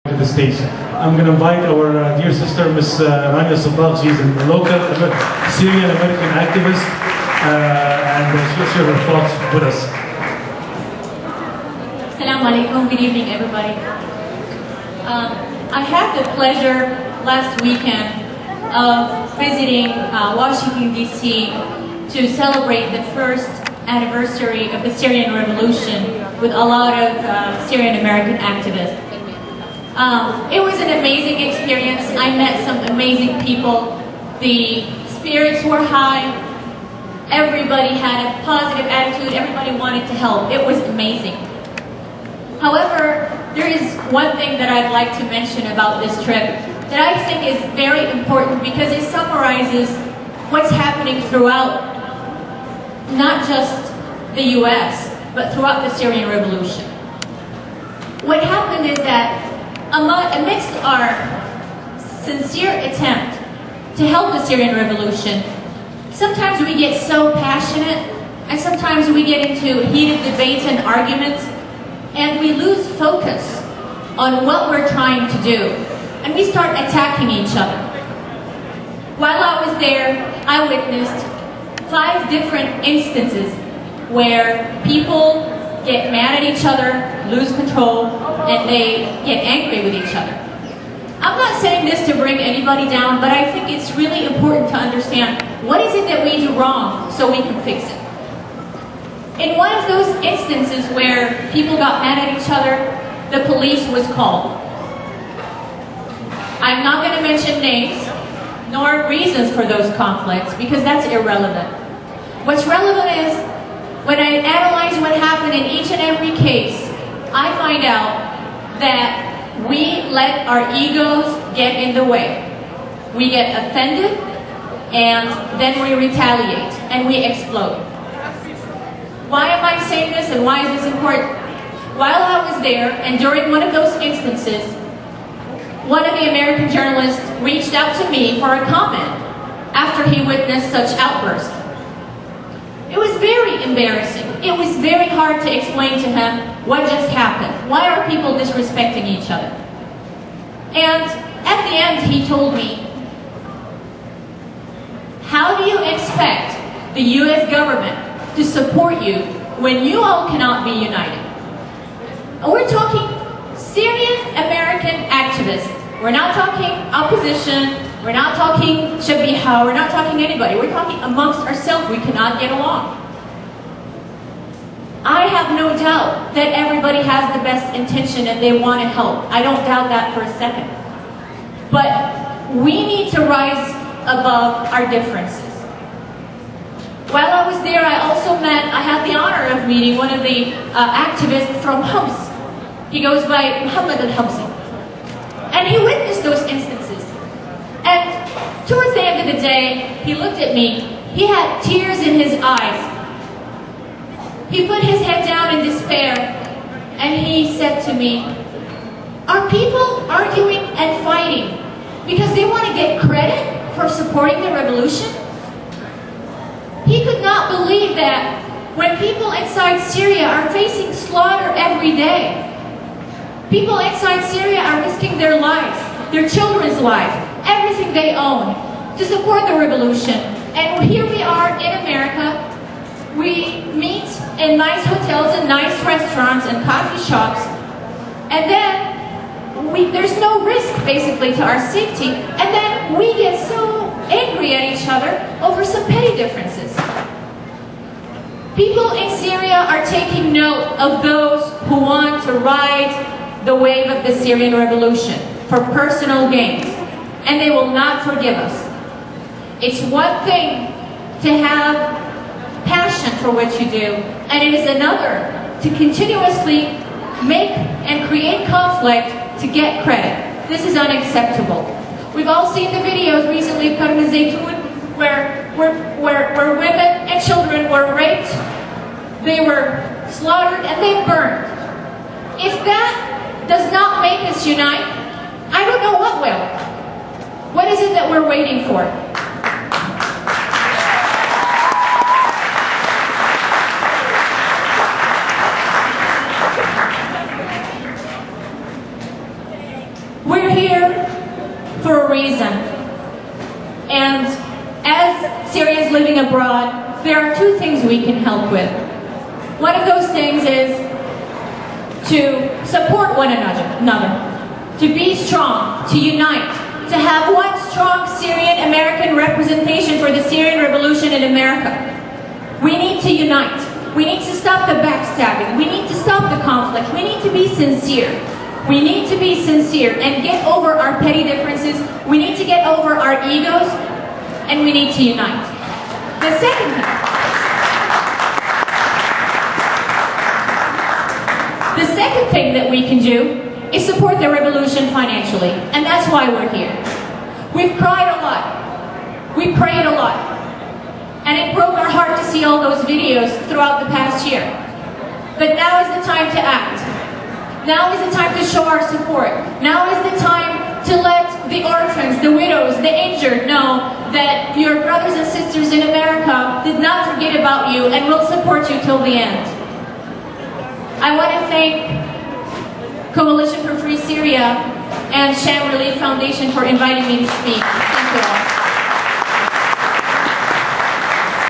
to the stage. I'm going to invite our dear sister, Ms. Rania Sabag. She's a local Syrian American activist, and she'll share her thoughts with us. Assalamu alaikum. Good evening, everybody. I had the pleasure last weekend of visiting Washington, D.C. to celebrate the first anniversary of the Syrian Revolution with a lot of Syrian American activists. It was an amazing experience. I met some amazing people. The spirits were high. Everybody had a positive attitude. Everybody wanted to help. It was amazing. However, there is one thing that I'd like to mention about this trip that I think is very important because it summarizes what's happening throughout, not just the US, but throughout the Syrian Revolution. What happened is that amidst our sincere attempt to help the Syrian Revolution, sometimes we get so passionate and sometimes we get into heated debates and arguments and we lose focus on what we're trying to do and we start attacking each other. While I was there, I witnessed 5 different instances where people get mad at each other, lose control, and they get angry with each other. I'm not saying this to bring anybody down, but I think it's really important to understand what is it that we do wrong so we can fix it. In one of those instances where people got mad at each other, the police was called. I'm not going to mention names nor reasons for those conflicts because that's irrelevant. What's relevant is when I analyze what happened in each and every case, I find out that we let our egos get in the way. We get offended, and then we retaliate, and we explode. Why am I saying this, and why is this important? While I was there, and during one of those instances, one of the American journalists reached out to me for a comment after he witnessed such outbursts. It was very embarrassing. It was very hard to explain to him what just happened. Why are people disrespecting each other? And at the end, he told me, how do you expect the US government to support you when you all cannot be united? And we're talking Syrian American activists. We're not talking opposition. We're not talking Shabiha, we're not talking anybody. We're talking amongst ourselves. We cannot get along. I have no doubt that everybody has the best intention and they want to help. I don't doubt that for a second. But we need to rise above our differences. While I was there, I had the honor of meeting one of the activists from Homs. He goes by Muhammad al-Hamsi. And he witnessed those instances. And towards the end of the day, he looked at me. He had tears in his eyes. He put his head down in despair, and he said to me, are people arguing and fighting because they want to get credit for supporting the revolution? He could not believe that when people inside Syria are facing slaughter every day, people inside Syria are risking their lives, their children's lives, everything they own to support the revolution. And here we are in America. We meet in nice hotels and nice restaurants and coffee shops. And then there's no risk basically to our safety. And then we get so angry at each other over some petty differences. People in Syria are taking note of those who want to ride the wave of the Syrian revolution for personal gains. And they will not forgive us. It's one thing to have passion for what you do, and it is another to continuously make and create conflict to get credit. This is unacceptable. We've all seen the videos recently of Karm al-Zaytun where women and children were raped, they were slaughtered, and they burned. If that does not make us unite, I don't know what will. What is it that we're waiting for? We're here for a reason. And as Syrians living abroad, there are two things we can help with. One of those things is to support one another, to be strong, to unite, to have one strong Syrian American representation for the Syrian revolution in America. We need to unite. We need to stop the backstabbing. We need to stop the conflict. We need to be sincere. We need to be sincere and get over our petty differences. We need to get over our egos, and we need to unite. The second thing that we can do is support the revolution financially, and that's why we're here. We've cried a lot. We prayed a lot. And it broke our heart to see all those videos throughout the past year. But now is the time to act. Now is the time to show our support. Now is the time to let the orphans, the widows, the injured know that your brothers and sisters in America did not forget about you and will support you till the end. I want to thank Coalition for Free Syria and Sham Relief Foundation for inviting me to speak. Thank you all.